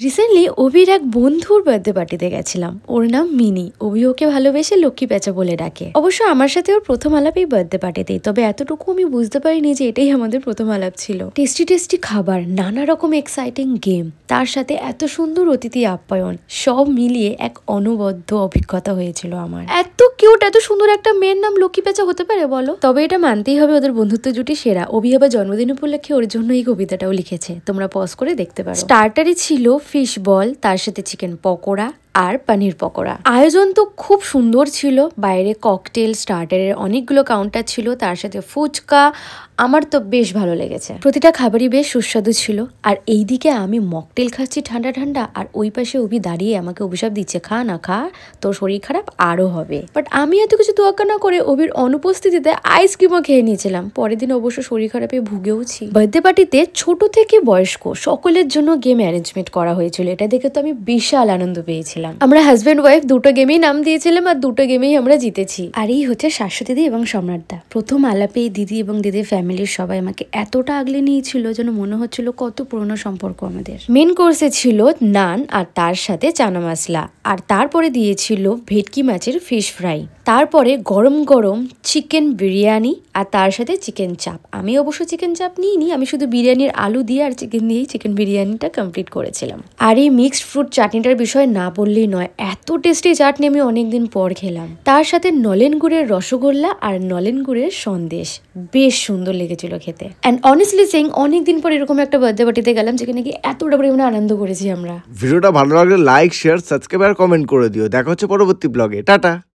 Recently অভির এক বন্ধুর birthday পার্টিতে গেছিলাম। ওর নাম মিনি। অভি ওকে ভালোবেসে লক্ষ্মী পেঁচা বলে ডাকে। অবশ্য আমার সাথে ওর প্রথম আলাপ এই বার্থডে পার্টিতেই, তবে এতটুকু আমি বুঝতে পারিনি যে এটাই আমাদের প্রথম আলাপ ছিল। টেস্টি টেস্টি খাবার, নানা রকম এক্সাইটিং গেম, তার সাথে এত সুন্দর অতিথি আপ্যায়ন, সব মিলিয়ে এক অনবদ্য অভিজ্ঞতা হয়েছিল আমার। এত কিউট, এত সুন্দর একটা মেয়ের নাম লক্ষ্মী পেঁচা হতে পারে বলো? তবে এটা মানতেই হবে ওদের বন্ধুত্ব জুটি সেরা। অভি আবার জন্মদিন উপলক্ষে ওর জন্য এই কবিতাটাও লিখেছে, তোমরা পজ করে দেখতে পারো। স্টার্টারে ছিল ফিশ বল, তার সাথে চিকেন পকোড়া আর পনির পকোড়া। আয়োজন তো খুব সুন্দর ছিল। বাইরে ককটেল, স্টার্টারের অনেকগুলো কাউন্টার ছিল, তার সাথে ফুচকা। আমার তো বেশ ভালো লেগেছে। প্রতিটা খাবারই বেশ সুস্বাদু ছিল। আর এইদিকে আমি মকটেল খাচ্ছি ঠান্ডা ঠান্ডা, আর ওই পাশে অভি দাঁড়িয়ে আমাকে অভিশাপ দিচ্ছে, খা না খা, তোর শরীর খারাপ আরো হবে। বাট আমি এত কিছু তোয়াক্কা না করে অভির অনুপস্থিতিতে আইসক্রিমও খেয়ে নিয়েছিলাম। পরের দিন অবশ্য শরীর খারাপে ভুগেওছি। বার্থডে পার্টিতে ছোট থেকে বয়স্ক সকলের জন্য গেম অ্যারেঞ্জমেন্ট করা হয়েছিল। এটা দেখে তো আমি বিশাল আনন্দ পেয়েছিলাম। আমরা হাজব্যান্ড ওয়াইফ দুটো গেমেই নাম দিয়েছিলাম, আর দুটো গেমেই আমরা জিতেছি। আর এই হচ্ছে শাশ্বতী দি এবং সম্রাটদা। প্রথম আলাপে দিদি এবং দিদির ফ্যামিলির সবাই আমাকে এতটা আগলে নিয়েছিল যেন মনে হচ্ছিল কত পুরনো সম্পর্ক আমাদের। মেন কোর্সে ছিল নান আর তার সাথে চানা মশলা, আর তারপরে দিয়েছিল ভেটকি মাছের ফিশ ফ্রাই। তারপরে গরম গরম চিকেন বিরিয়ানি আর তার সাথে চিকেন চাপ। আমি অবশ্য চিকেন চাপ নিইনি, আমি শুধু বিরিয়ানির আলু দিয়ে আর চিকেন দিয়েই চিকেন বিরিয়ানিটা কমপ্লিট করেছিলাম। আর এই মিক্সড ফ্রুট চাটনিটার বিষয় না বললেই নয়, এত টেস্টি চাটনি আমি অনেকদিন পর খেলাম। তার সাথে নলেন গুড়ের রসগোল্লা আর নলেন গুড়ের সন্দেশ, বেশ সুন্দর লেগেছিল খেতে। অ্যান্ড অনেস্টলি সেইং, অনেকদিন পর এরকম একটা বার্থডে পার্টিতে গেলাম যেখানে কি এতটা পরিমাণে আনন্দ করেছি আমরা। ভিডিওটা ভালো লাগলে লাইক, শেয়ার, সাবস্ক্রাইব আর কমেন্ট করে দিও। দেখা হচ্ছে পরবর্তী ব্লগে। টাটা।